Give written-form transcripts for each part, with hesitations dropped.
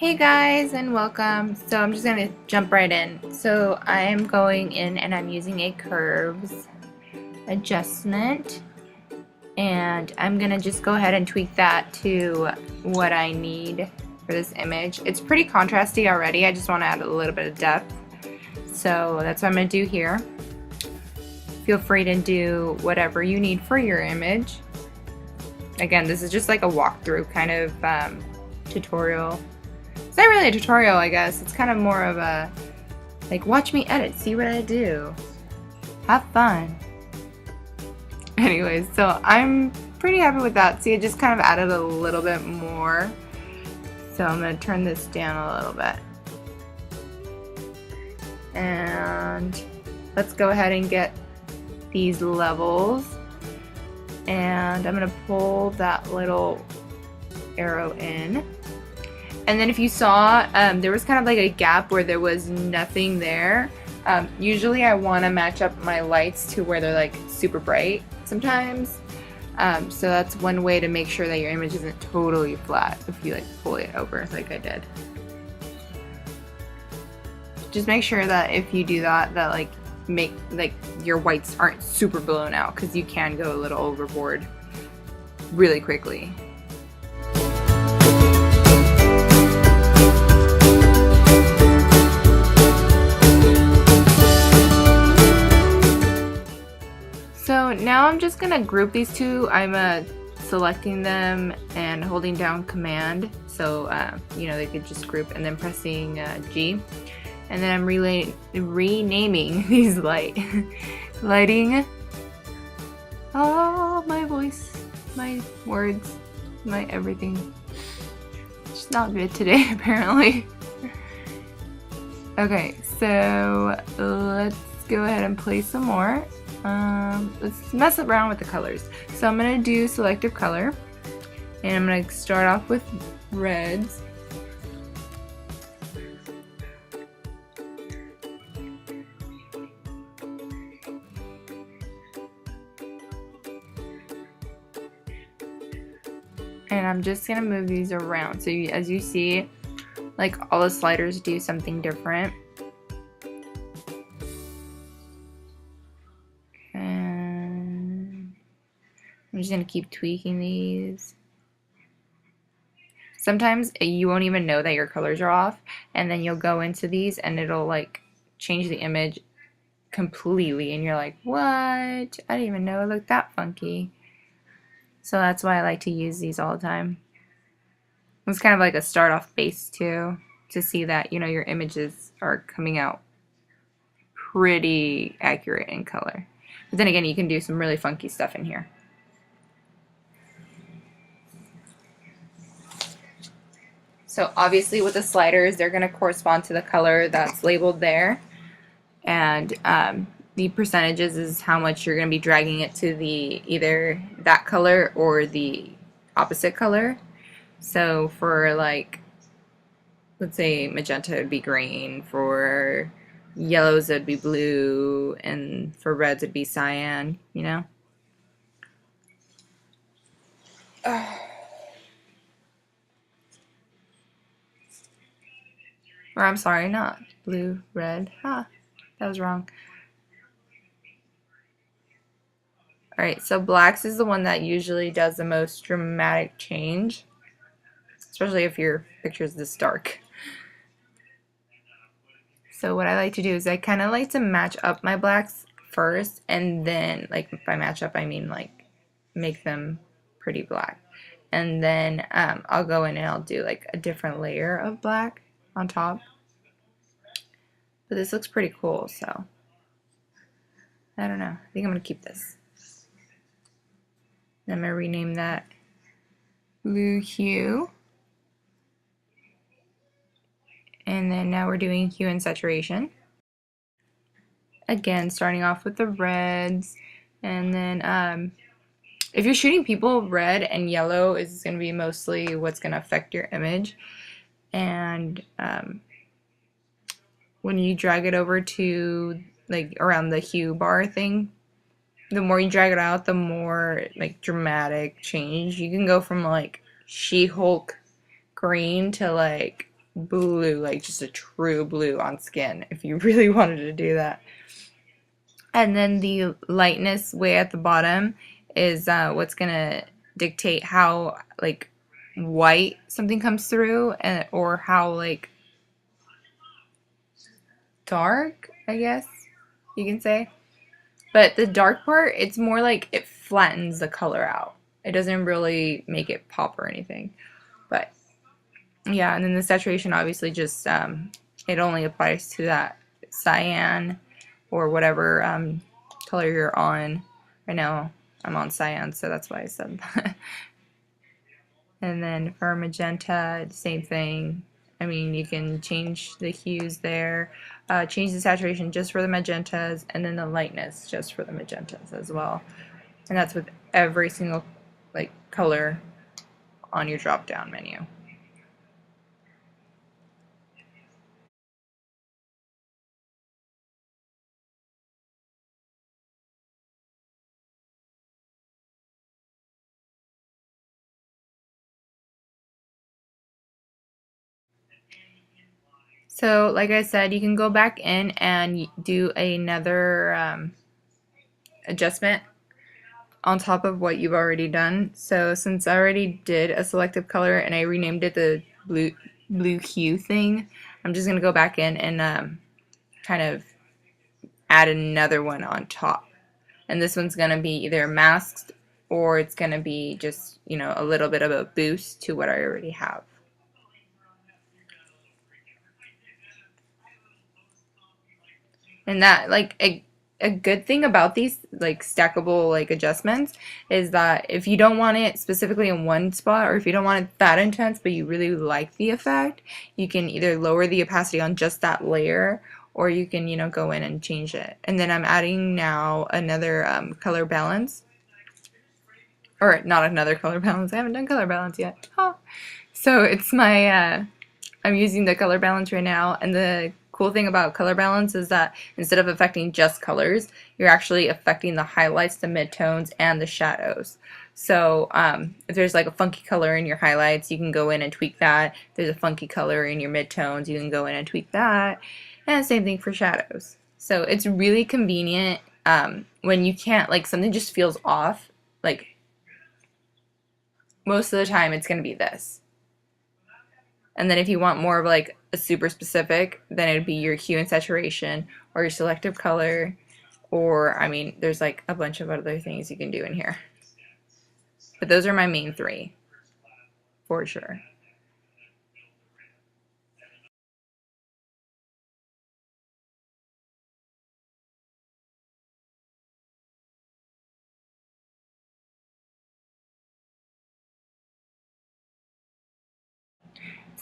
Hey guys and welcome. So I'm just gonna jump right in. So I am going in and I'm using a curves adjustment, and I'm gonna just go ahead and tweak that to what I need for this image. It's pretty contrasty already. I just want to add a little bit of depth. So that's what I'm gonna do here. Feel free to do whatever you need for your image. Again, this is just like a walkthrough kind of tutorial. It's not really a tutorial, I guess. It's kind of more of a, like, watch me edit, see what I do. Have fun. Anyways, so I'm pretty happy with that. See, it just kind of added a little bit more. So I'm going to turn this down a little bit. And let's go ahead and get these levels. And I'm going to pull that little arrow in. And then if you saw, there was kind of like a gap where there was nothing there. Usually I want to match up my lights to where they're like super bright sometimes. So that's one way to make sure that your image isn't totally flat if you like pull it over like I did. Just make sure that if you do that, like make like your whites aren't super blown out, because you can go a little overboard really quickly. So now I'm just gonna group these two. I'm selecting them and holding down Command, so you know, they could just group, and then pressing G, and then I'm renaming these lighting. Oh, my voice, my words, my everything. It's not good today, apparently. Okay, so let's go ahead and play some more. Let's mess around with the colors. So I'm going to do selective color, and I'm going to start off with reds. And I'm just going to move these around. So as you see, like all the sliders do something different. I'm just going to keep tweaking these. Sometimes you won't even know that your colors are off, and then you'll go into these and it'll like change the image completely, and you're like, what? I didn't even know it looked that funky. So that's why I like to use these all the time. It's kind of like a start off base too, to see that, you know, your images are coming out pretty accurate in color. But then again, you can do some really funky stuff in here. So obviously with the sliders, they're going to correspond to the color that's labeled there. And the percentages is how much you're going to be dragging it to the either that color or the opposite color. So for like, let's say magenta would be green, for yellows it'd be blue, and for reds it'd be cyan, you know? Or I'm sorry, not blue, red. That was wrong. Alright, so blacks is the one that usually does the most dramatic change, especially if your picture is this dark. So what I like to do is I kind of like to match up my blacks first, and then, like, by match up I mean like make them pretty black. And then I'll go in and I'll do like a different layer of black on top. But this looks pretty cool, so I don't know. I think I'm going to keep this. I'm going to rename that blue hue. And then now we're doing hue and saturation. Again, starting off with the reds. And then if you're shooting people, red and yellow is going to be mostly what's going to affect your image. And when you drag it over to like around the hue bar thing, the more you drag it out, the more like dramatic change. You can go from like She-Hulk green to like blue, like just a true blue on skin if you really wanted to do that. And then the lightness way at the bottom is what's gonna dictate how like white something comes through, and or how like dark, I guess you can say. But the dark part, it's more like it flattens the color out. It doesn't really make it pop or anything. But yeah, and then the saturation obviously just it only applies to that cyan or whatever color you're on. Right now I'm on cyan, so that's why I said that. And then for magenta, same thing. I mean, you can change the hues there, change the saturation just for the magentas, and then the lightness just for the magentas as well. And that's with every single like color on your drop down menu. So like I said, you can go back in and do another adjustment on top of what you've already done. So since I already did a selective color and I renamed it the blue hue thing, I'm just going to go back in and kind of add another one on top. And this one's going to be either masked or it's going to be just, you know, a little bit of a boost to what I already have. And that, like, a good thing about these, like, stackable, like, adjustments is that if you don't want it specifically in one spot, or if you don't want it that intense, but you really like the effect, you can either lower the opacity on just that layer, or you can, you know, go in and change it. And then I'm adding now another color balance. Or not another color balance. I haven't done color balance yet. Oh. So it's my, I'm using the color balance right now, and the cool thing about color balance is that instead of affecting just colors, you're actually affecting the highlights, the midtones, and the shadows. So if there's like a funky color in your highlights, you can go in and tweak that. If there's a funky color in your midtones, you can go in and tweak that. And same thing for shadows. So it's really convenient when you can't, like, something just feels off. Like, most of the time it's going to be this. And then if you want more of like a super specific, then it would be your hue and saturation or your selective color, or I mean, there's like a bunch of other things you can do in here. But those are my main three, for sure.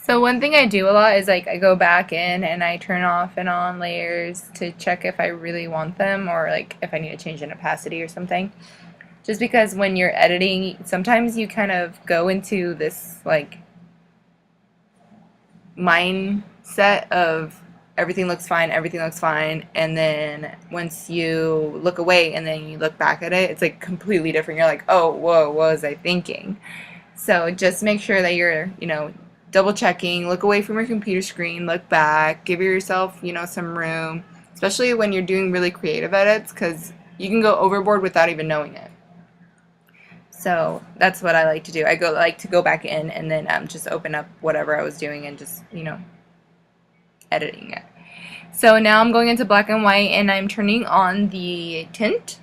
So one thing I do a lot is like I go back in and I turn off and on layers to check if I really want them, or like if I need to change an opacity or something. Just because when you're editing, sometimes you kind of go into this like mindset of everything looks fine, and then once you look away and then you look back at it, it's like completely different. You're like, oh, whoa, what was I thinking? So just make sure that you're, you know, double checking, look away from your computer screen, look back, give yourself, you know, some room, especially when you're doing really creative edits, because you can go overboard without even knowing it. So that's what I like to do. I like to go back in and then just open up whatever I was doing and just, you know, editing it. So now I'm going into black and white and I'm turning on the tint,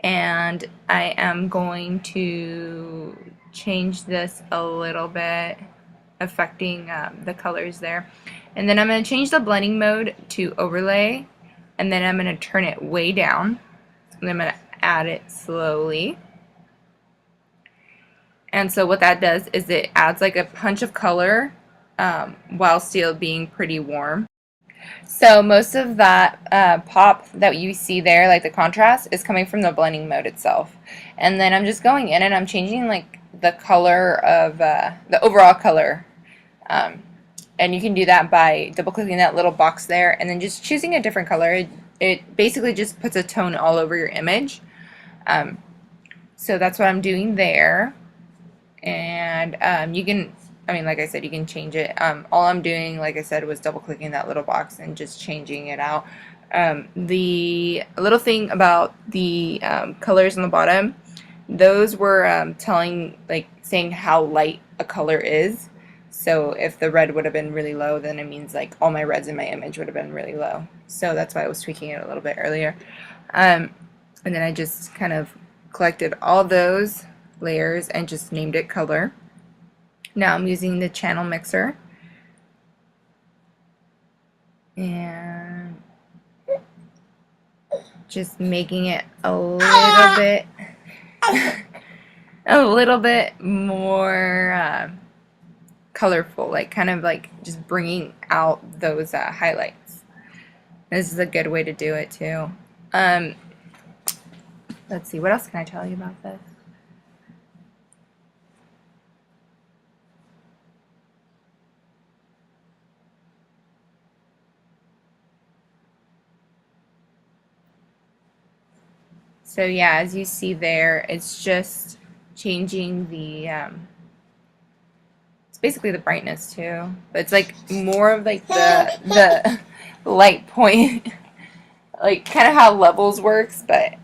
and I am going to change this a little bit, affecting the colors there. And then I'm going to change the blending mode to overlay, and then I'm going to turn it way down, and then I'm going to add it slowly. And so what that does is it adds like a punch of color while still being pretty warm. So most of that pop that you see there, like the contrast, is coming from the blending mode itself. And then I'm just going in and I'm changing like the color of the overall color. And you can do that by double clicking that little box there and then just choosing a different color. It basically just puts a tone all over your image. So that's what I'm doing there. And you can I mean, like I said, you can change it. All I'm doing, like I said, was double clicking that little box and just changing it out. The little thing about the colors on the bottom, those were saying how light a color is. So if the red would have been really low, then it means like all my reds in my image would have been really low. So that's why I was tweaking it a little bit earlier. And then I just kind of collected all those layers and just named it color. Now I'm using the channel mixer and just making it a little bit more colorful, like kind of like just bringing out those highlights. This is a good way to do it too. Let's see, what else can I tell you about this? So yeah, as you see there, it's just changing the, it's basically the brightness too, but it's like more of like the light point, like kind of how levels works, but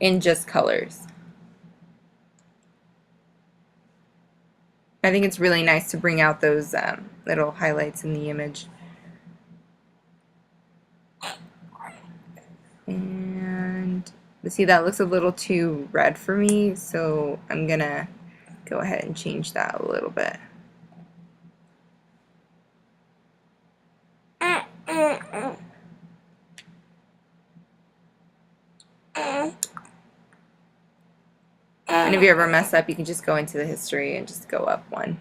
in just colors. I think it's really nice to bring out those little highlights in the image. And see, that looks a little too red for me, so I'm gonna go ahead and change that a little bit. And if you ever mess up, you can just go into the history and just go up one,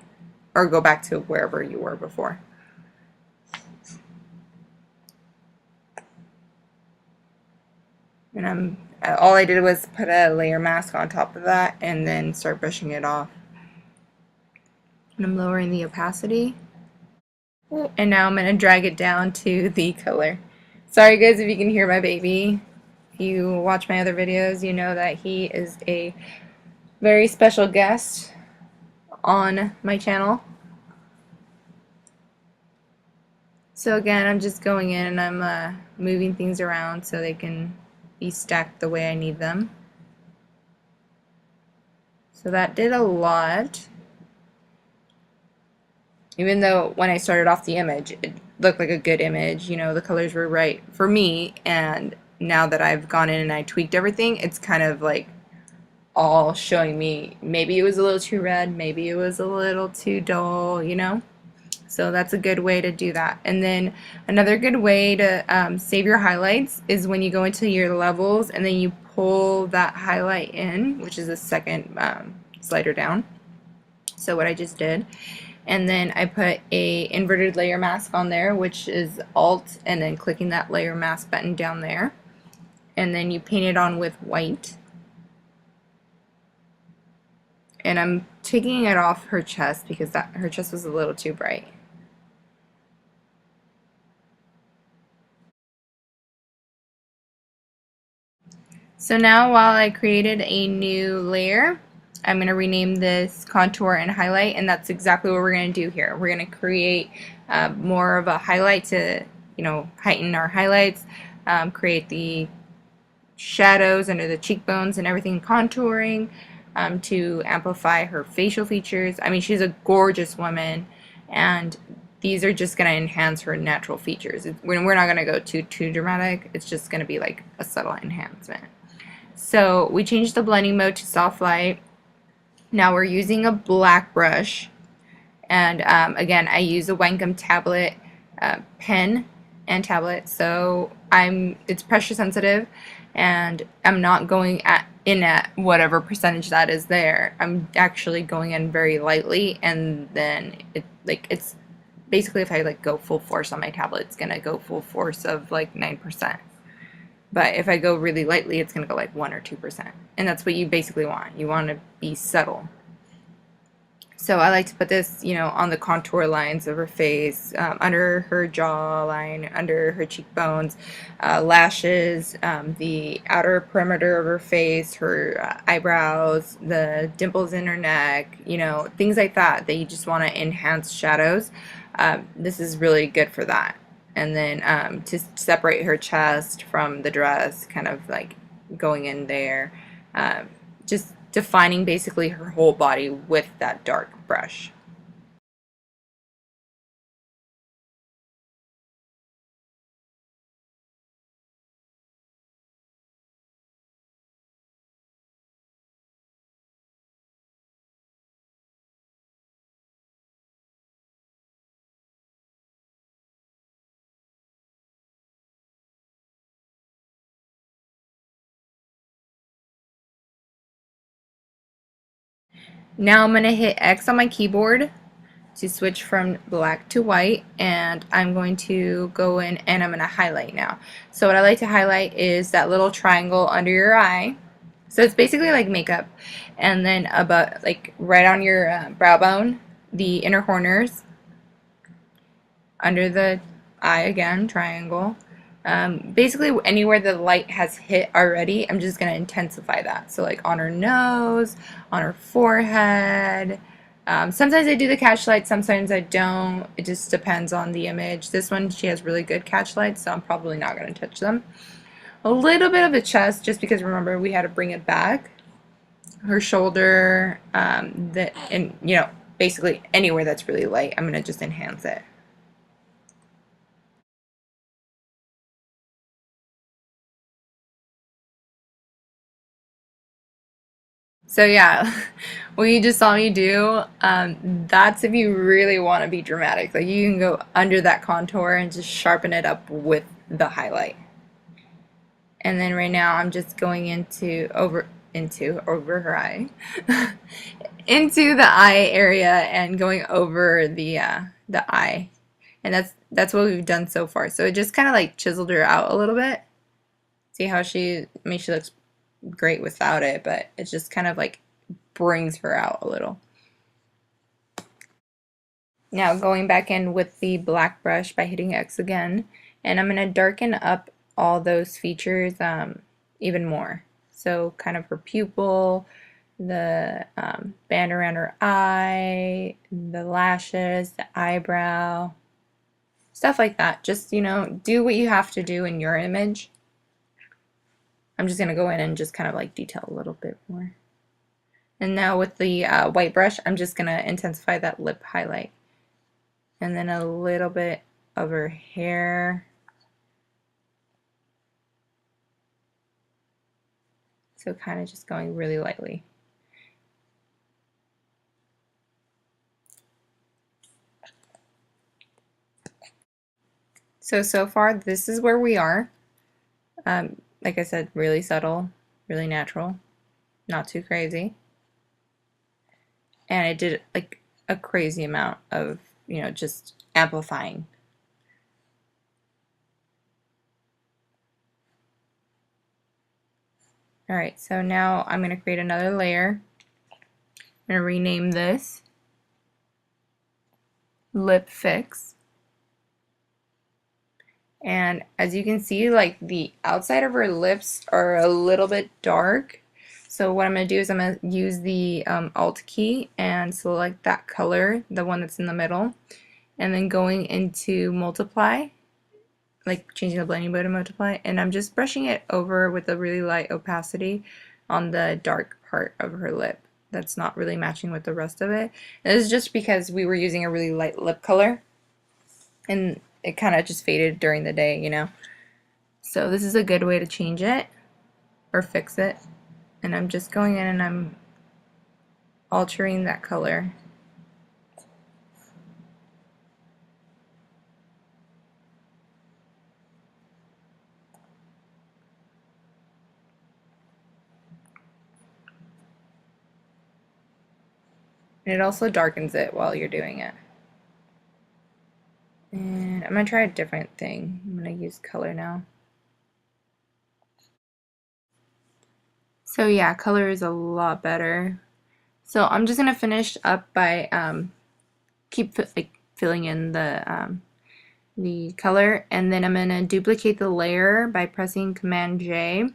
or go back to wherever you were before. And all I did was put a layer mask on top of that and then start brushing it off. And I'm lowering the opacity. And now I'm going to drag it down to the color. Sorry guys if you can hear my baby. If you watch my other videos, you know that he is a very special guest on my channel. So again, I'm just going in and I'm moving things around so they can be stacked the way I need them. So that did a lot. Even though when I started off the image, it looked like a good image, you know, the colors were right for me, and now that I've gone in and I tweaked everything, it's kind of like all showing me maybe it was a little too red, maybe it was a little too dull, you know? So that's a good way to do that. And then another good way to save your highlights is when you go into your levels and then you pull that highlight in, which is the second slider down. So what I just did. And then I put a inverted layer mask on there, which is Alt and then clicking that layer mask button down there. And then you paint it on with white. And I'm taking it off her chest because her chest was a little too bright. So now while I created a new layer, I'm going to rename this contour and highlight, and that's exactly what we're going to do here. We're going to create more of a highlight to, you know, heighten our highlights, create the shadows under the cheekbones and everything, contouring to amplify her facial features. I mean, she's a gorgeous woman, and these are just going to enhance her natural features. We're not going to go too dramatic. It's just going to be like a subtle enhancement. So we changed the blending mode to soft light. Now we're using a black brush, and again I use a Wacom tablet pen and tablet, so it's pressure sensitive, and I'm not going in at whatever percentage that is there. I'm actually going in very lightly, and then it's basically, if I like go full force on my tablet, it's gonna go full force of like 9%. But if I go really lightly, it's going to go like 1 or 2%. And that's what you basically want. You want to be subtle. So I like to put this, on the contour lines of her face, under her jawline, under her cheekbones, lashes, the outer perimeter of her face, her eyebrows, the dimples in her neck, things like that that you just want to enhance shadows. This is really good for that. And then to separate her chest from the dress, kind of like going in there. Just defining basically her whole body with that dark brush. Now I'm going to hit X on my keyboard to switch from black to white, and I'm going to go in and I'm going to highlight now. So what I like to highlight is that little triangle under your eye. So it's basically like makeup, and then above, like right on your brow bone, the inner corners, under the eye again, triangle. Basically anywhere the light has hit already, I'm just going to intensify that. So like on her nose, on her forehead. Sometimes I do the catch lights, sometimes I don't. It just depends on the image. This one, she has really good catch lights, so I'm probably not going to touch them. A little bit of the chest, just because remember we had to bring it back. Her shoulder, and basically anywhere that's really light, I'm going to just enhance it. So yeah, what you just saw me do, that's if you really want to be dramatic. Like you can go under that contour and just sharpen it up with the highlight. And then right now I'm just going over her eye, into the eye area and going over the eye. And that's what we've done so far. So it just kind of like chiseled her out a little bit. See how she looks great without it, but it's just kind of like brings her out a little. Now going back in with the black brush by hitting X again, and I'm going to darken up all those features even more. So kind of her pupil, the band around her eye, the lashes, the eyebrow, stuff like that. Just, do what you have to do in your image. I'm just going to go in and just kind of like detail a little bit more. And now with the white brush, I'm just going to intensify that lip highlight. And then a little bit of her hair. So kind of just going really lightly. So far, this is where we are. Like I said, really subtle, really natural, not too crazy. And I did like a crazy amount of, just amplifying. Alright, so now I'm going to create another layer. I'm going to rename this Lip Fix. And as you can see, like the outside of her lips are a little bit dark. So what I'm going to do is I'm going to use the Alt key and select that color, the one that's in the middle, and then going into multiply, like changing the blending mode to multiply, and I'm just brushing it over with a really light opacity on the dark part of her lip that's not really matching with the rest of it. And this is just because we were using a really light lip color and it kind of just faded during the day. So this is a good way to change it or fix it. And I'm just going in and I'm altering that color. And it also darkens it while you're doing it. And I'm going to try a different thing. I'm going to use color now. So yeah, color is a lot better. So I'm just gonna finish up by keep filling in the color, and then I'm gonna duplicate the layer by pressing Command J,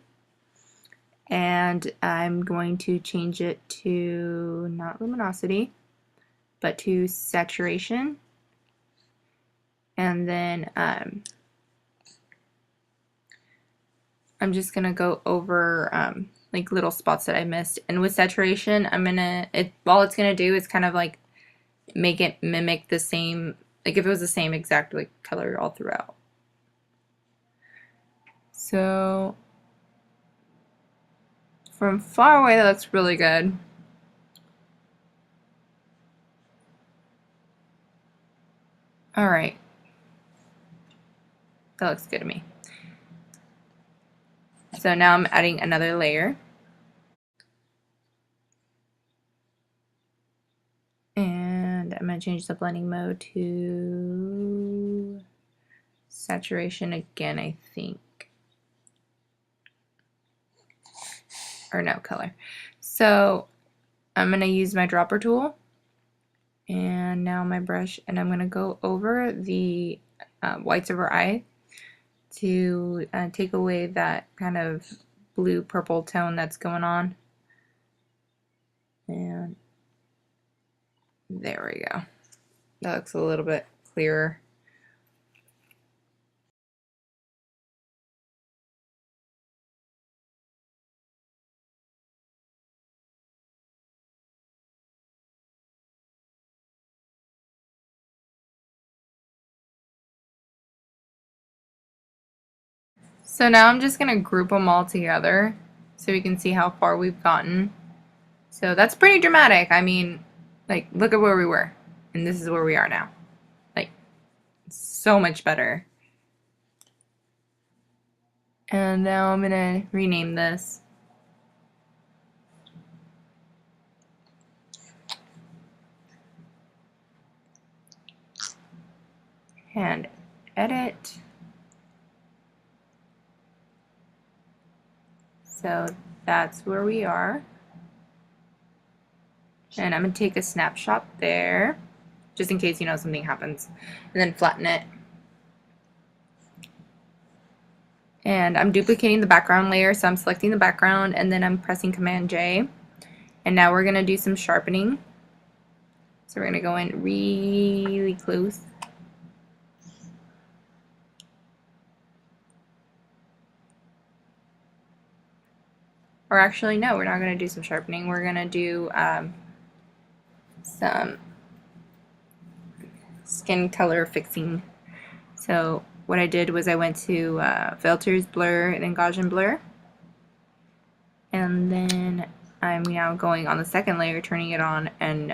and I'm going to change it to not luminosity but to saturation, and then I'm just gonna go over like little spots that I missed. And with saturation, all it's gonna do is kind of like make it mimic the same, like if it was the same exact like color all throughout. So from far away, that looks really good. All right, that looks good to me. So now I'm adding another layer. And I'm going to change the blending mode to saturation again, I think. Or no, color. So I'm going to use my dropper tool and now my brush, and I'm going to go over the whites of her eye to take away that kind of blue purple tone that's going on. And there we go. That looks a little bit clearer. So now I'm just going to group them all together so we can see how far we've gotten. So that's pretty dramatic. I mean, like, look at where we were, and this is where we are now. Like, so much better. And now I'm gonna rename this. And edit. So that's where we are. And I'm gonna take a snapshot there, just in case, you know, something happens. And then flatten it. And I'm duplicating the background layer, so I'm selecting the background and then I'm pressing Command J. And now we're gonna do some sharpening. So we're gonna go in really close. Or actually, no, we're not gonna do some sharpening. We're gonna do some skin color fixing. So what I did was I went to filters, blur, and then Gaussian blur. And then I'm now going on the second layer, turning it on, and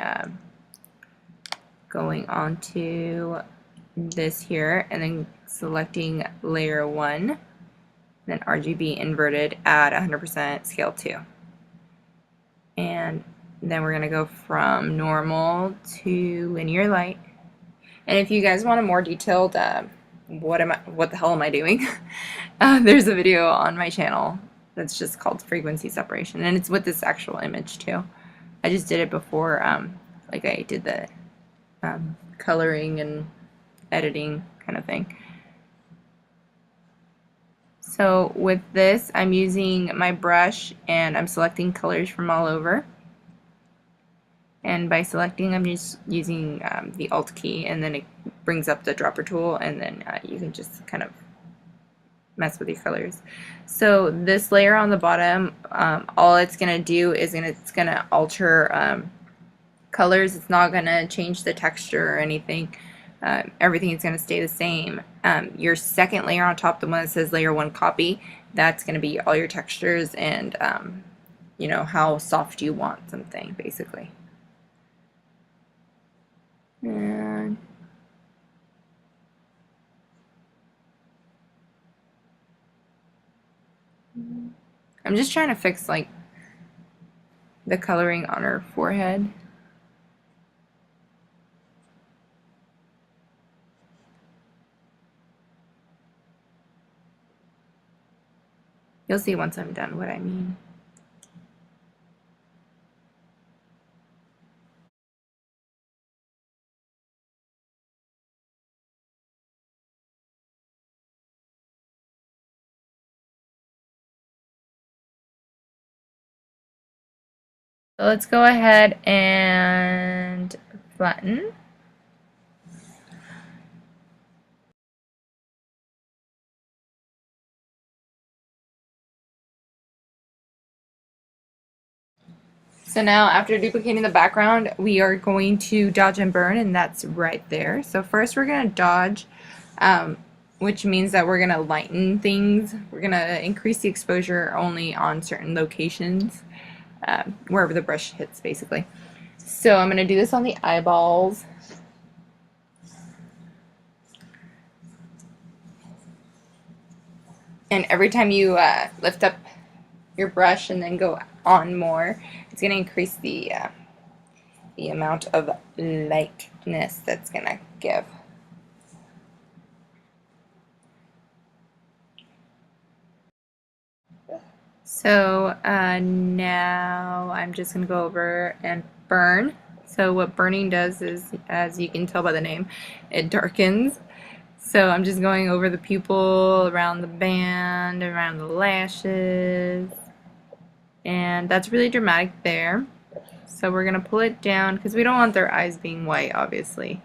going on to this here, and then selecting layer 1, then RGB inverted at 100% scale 2. And then we're going to go from normal to linear light. And if you guys want a more detailed what the hell am I doing, there's a video on my channel that's just called frequency separation, and it's with this actual image too. I just did it before like I did the coloring and editing kind of thing. So with this, I'm using my brush and I'm selecting colors from all over. And by selecting, I'm just using the Alt key, and then it brings up the dropper tool, and then you can just kind of mess with your colors. So this layer on the bottom, all it's going to do is it's going to alter colors. It's not going to change the texture or anything. Everything is going to stay the same. Your second layer on top, the one that says layer 1 copy, that's going to be all your textures and you know, how soft you want something, basically. And I'm just trying to fix like the coloring on her forehead. You'll see once I'm done what I mean. So let's go ahead and flatten. So now after duplicating the background, we are going to dodge and burn, and that's right there. So first we're going to dodge, which means that we're going to lighten things. We're going to increase the exposure only on certain locations, wherever the brush hits basically. So I'm going to do this on the eyeballs. And every time you lift up your brush and then go on more, it's going to increase the amount of lightness that's going to give. So now I'm just going to go over and burn. So what burning does is, as you can tell by the name, it darkens. So I'm just going over the pupil, around the band, around the lashes, and that's really dramatic there. So we're going to pull it down because we don't want their eyes being white, obviously.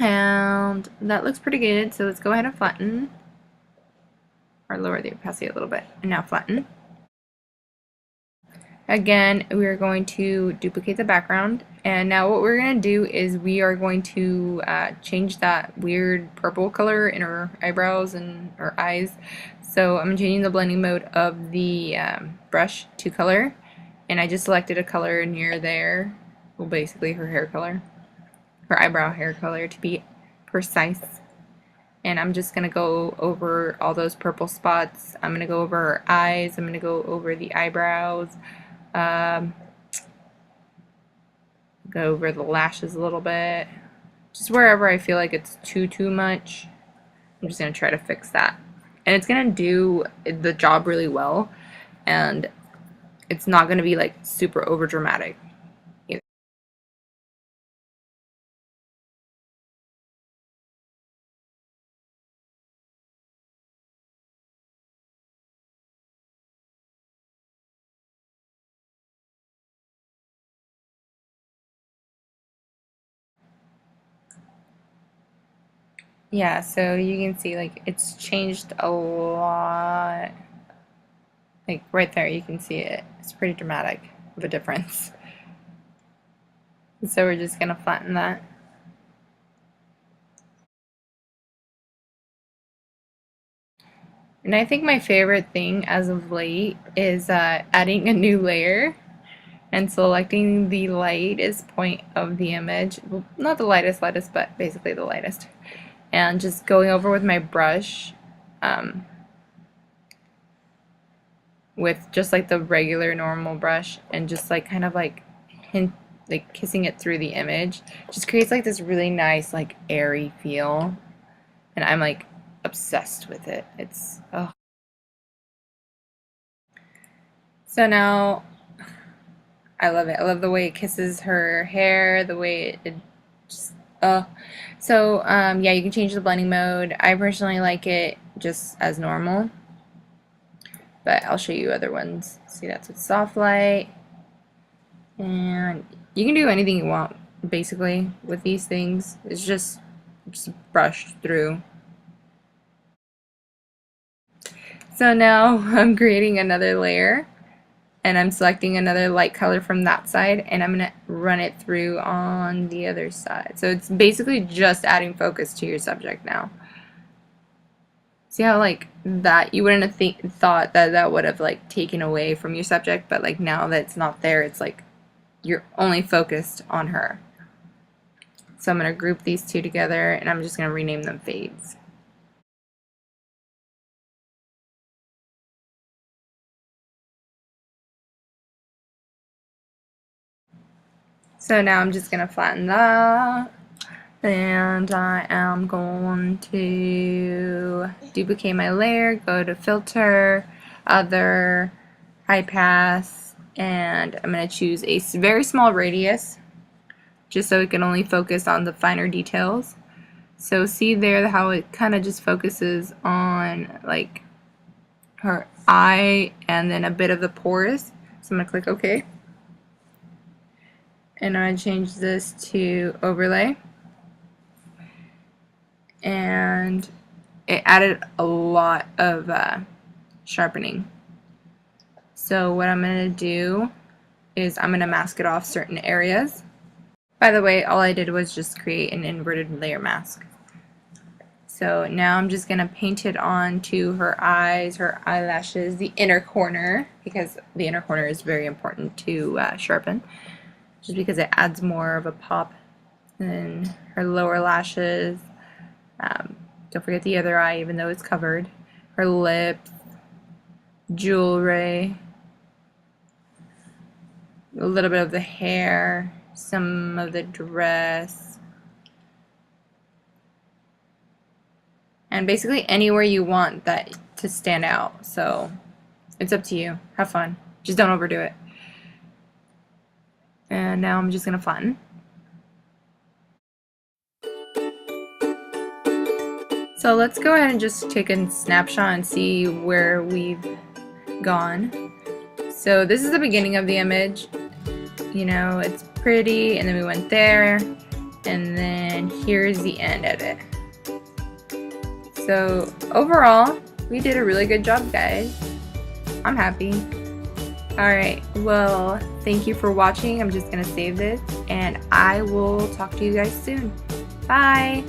And that looks pretty good, so let's go ahead and flatten, or lower the opacity a little bit, and now flatten. Again, we are going to duplicate the background, and now what we're going to do is we are going to change that weird purple color in our eyebrows and our eyes. So I'm changing the blending mode of the brush to color, and I just selected a color near there, well basically her hair color, her eyebrow hair color to be precise. And I'm just going to go over all those purple spots. I'm going to go over her eyes, I'm going to go over the eyebrows, go over the lashes a little bit, just wherever I feel like it's too much. I'm just going to try to fix that, and it's going to do the job really well, and it's not going to be like super over dramatic either. Yeah, so you can see like it's changed a lot. Like right there you can see it. It's pretty dramatic of a difference. So we're just going to flatten that. And I think my favorite thing as of late is adding a new layer and selecting the lightest point of the image. Well, not the lightest, but basically the lightest. And just going over with my brush with just like the regular normal brush and just like kind of like kissing it through the image. Just creates like this really nice like airy feel. And I'm like obsessed with it. It's oh. So now I love it. I love the way it kisses her hair, the way it just so yeah, you can change the blending mode. I personally like it just as normal, but I'll show you other ones. See, that's with soft light, and you can do anything you want basically with these things. It's just brushed through. So now I'm creating another layer, and I'm selecting another light color from that side, and I'm going to run it through on the other side. So it's basically just adding focus to your subject now. See how like that you wouldn't have thought that that would have like taken away from your subject, but like now that it's not there, it's like you're only focused on her. So I'm going to group these two together, and I'm just going to rename them fades. So now I'm just going to flatten that, and I am going to duplicate my layer, go to filter, other, high pass, and I'm going to choose a very small radius just so it can only focus on the finer details. So see there how it kind of just focuses on like her eye and then a bit of the pores. So I'm going to click OK. And I'm going to change this to overlay. And it added a lot of sharpening. So what I'm going to do is I'm going to mask it off certain areas. By the way, all I did was just create an inverted layer mask. So now I'm just going to paint it on to her eyes, her eyelashes, the inner corner, because the inner corner is very important to sharpen, just because it adds more of a pop. And then her lower lashes, don't forget the other eye even though it's covered, her lips, jewelry, a little bit of the hair, some of the dress, and basically anywhere you want that to stand out. So it's up to you. Have fun. Just don't overdo it. And now I'm just gonna flatten. So let's go ahead and just take a snapshot and see where we've gone. So this is the beginning of the image. You know, it's pretty, and then we went there, and then here's the end of it. So overall, we did a really good job, guys. I'm happy. Alright, well, thank you for watching. I'm just gonna save this, and I will talk to you guys soon. Bye!